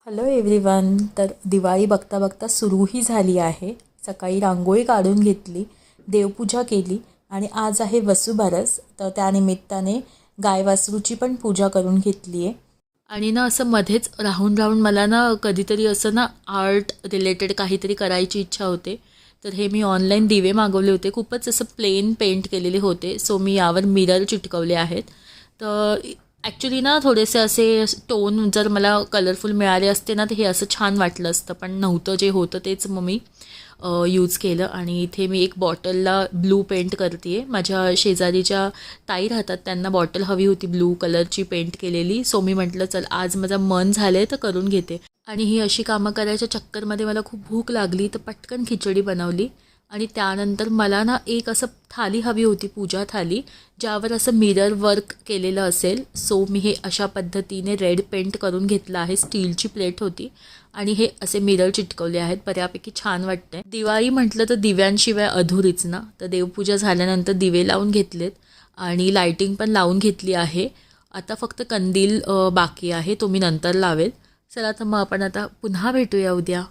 Hello everyone. तर दिवाळी बघता बघता सुरूही झाली आहे. सकाळी रांगोळी काढून घेतली, देवपूजा केली आणि आज आहे वसुबारस, तर त्यानिमित्ताने गाय वासरूची पण पूजा करून घेतली आहे. आणि ना असं मध्येच राहून राहून मला ना कधीतरी असं ना आर्ट रिलेटेड काहीतरी करायची इच्छा होते. तर हे मी ऑनलाईन दिवे मागवले होते, खूपच असं प्लेन पेंट केलेले होते. सो मी यावर मिरर चिटकवले आहेत. तर ॲक्च्युली ना थोडेसे असे टोन जर मला कलरफुल मिळाले असते ना तर हे असं छान वाटलं असतं, पण नव्हतं. जे होतं तेच मग मी यूज केलं. आणि इथे मी एक बॉटलला ब्लू पेंट करते आहे. माझ्या शेजारीच्या ताई राहतात, त्यांना बॉटल हवी होती ब्लू कलरची पेंट केलेली. सो मी म्हटलं चल आज माझं मन झालं आहे तर करून घेते. आणि ही अशी कामं करायच्या चक्करमध्ये मला खूप भूक लागली, तर पटकन खिचडी बनवली. आणि त्यानंतर मला ना एक असं थाली हवी होती, पूजा थाली, ज्यावर असं मिरर वर्क केलेलं असेल. सो मी हे अशा पद्धतीने रेड पेंट करून घेतलं आहे. स्टीलची प्लेट होती आणि हे असे मिरर चिटकवले आहेत. बऱ्यापैकी छान वाटतंय. दिवाळी म्हटलं तर दिव्यांशिवाय अधुरीच ना. तर देवपूजा झाल्यानंतर दिवे लावून घेतलेत आणि लाईटिंग पण लावून घेतली आहे. आता फक्त कंदील बाकी आहे, तो मी नंतर लावेल. चला तर मग आपण आता पुन्हा भेटूया उद्या.